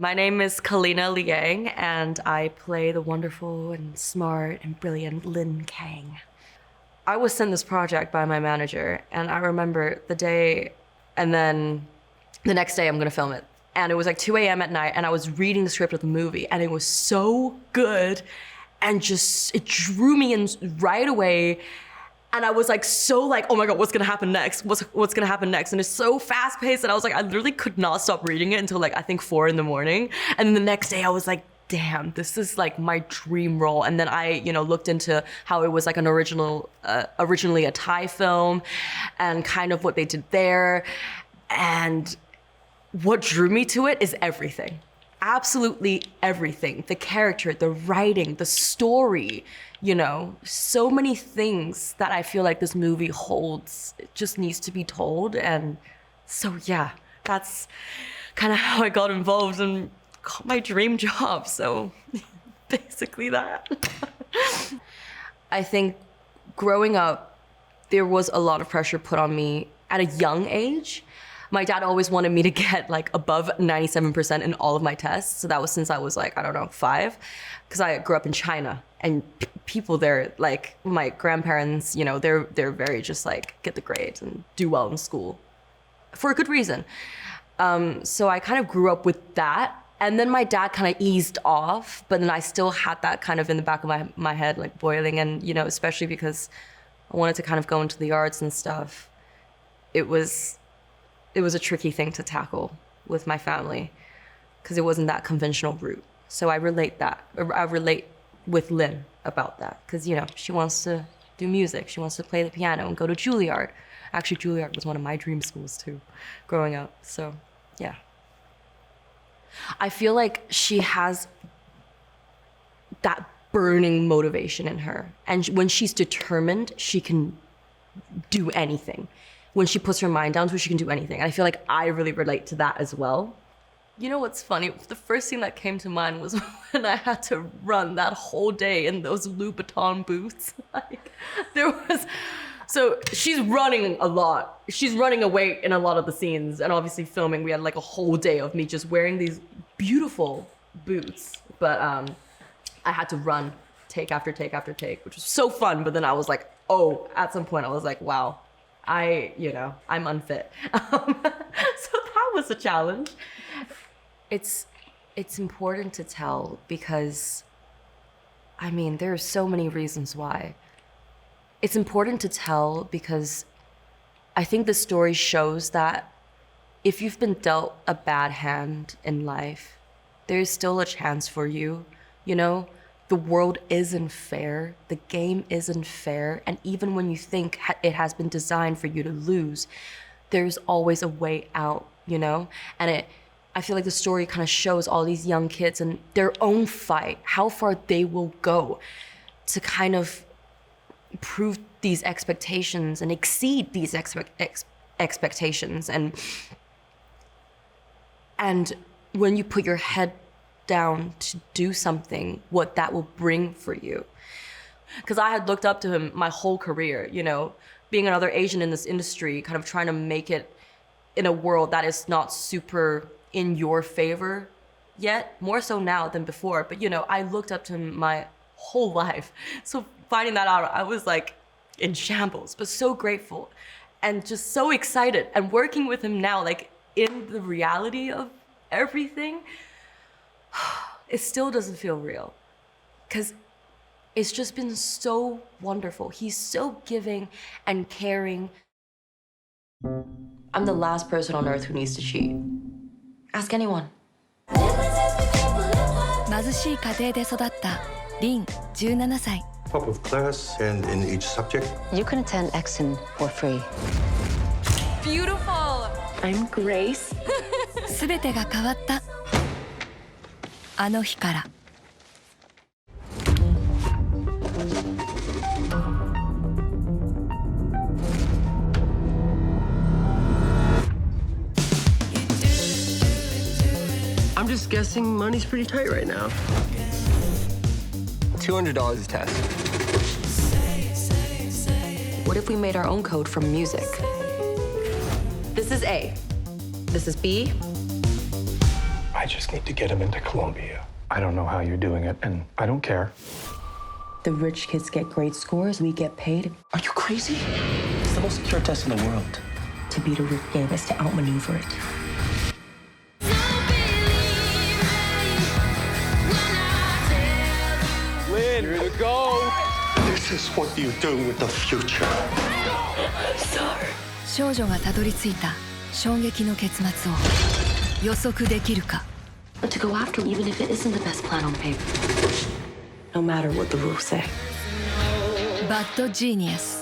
My name is Kalina Liang, and I play the wonderful and smart and brilliant Lin Kang. I was sent this project by my manager, and I remember the day, and then the next day I'm gonna film it. And it was like 2 a.m. at night, and I was reading the script of the movie, and it was so good, and just, it drew me in right away. And I was like, oh my God, what's gonna happen next? What's gonna happen next? And it's so fast paced that I was like, I literally could not stop reading it until like, I think 4 a.m. And then the next day I was like, damn, this is like my dream role. And then I, looked into how it was like an originally a Thai film and kind of what they did there. And what drew me to it is everything. Absolutely everything. The character, the writing, the story, so many things that I feel like this movie holds. It just needs to be told. And so yeah, that's kind of how I got involved and got my dream job. So basically that. I think growing up, there was a lot of pressure put on me at a young age. My dad always wanted me to get like above 97% in all of my tests. So that was since I was like, 5, because I grew up in China, and people there, like my grandparents, they're very just like, get the grades and do well in school for a good reason. So I kind of grew up with that. And then my dad kind of eased off, but then I still had that kind of in the back of my head, like boiling. And, especially because I wanted to kind of go into the arts and stuff. It was a tricky thing to tackle with my family because it wasn't that conventional route. So I relate with Lynn about that because, she wants to do music. She wants to play the piano and go to Juilliard. Actually, Juilliard was one of my dream schools too, growing up. So, yeah. I feel like she has that burning motivation in her. And when she's determined, she can do anything. When she puts her mind down to it, she can do anything. And I feel like I really relate to that as well. You know what's funny? The first thing that came to mind was when I had to run that whole day in those Louboutin boots. So she's running a lot. She's running away in a lot of the scenes. And obviously filming, we had like a whole day of me just wearing these beautiful boots. But I had to run take after take after take, which was so fun. But then I was like, at some point I was like, wow. I'm unfit. So that was a challenge. It's important to tell because, there are so many reasons why. It's important to tell because I think the story shows that if you've been dealt a bad hand in life, there's still a chance for you, The world isn't fair, the game isn't fair, and even when you think it has been designed for you to lose, there's always a way out, And I feel like the story kind of shows all these young kids and their own fight, how far they will go to kind of prove these expectations and exceed these expectations. And when you put your head down to do something, what that will bring for you. Because I had looked up to him my whole career, being another Asian in this industry, kind of trying to make it in a world that is not super in your favor yet, more so now than before. But, I looked up to him my whole life. So finding that out, I was like in shambles, but so grateful and just so excited. And working with him now, like in the reality of everything, it still doesn't feel real because it's just been so wonderful. He's so giving and caring. I'm the last person on earth who needs to cheat. Ask anyone. 貧しい家庭で育ったリン17歳 Top of class and in each subject. You can attend Exon for free. Beautiful. I'm Grace. 全てが変わったあの日から I'm just guessing money's pretty tight right now. $200 a test. What if we made our own code from music? This is A. This is B. I just need to get him into Columbia. I don't know how you're doing it, and I don't care. The rich kids get great scores, we get paid. Are you crazy? It's the most secure test in the world. To beat a rigged game is to outmaneuver it. Lynn, here to go. This is what you do with the future. 少女がたどり着いた衝撃の結末を予測できるか。 But to go after him, even if it isn't the best plan on paper. No matter what the rules say. バッド・ジーニアス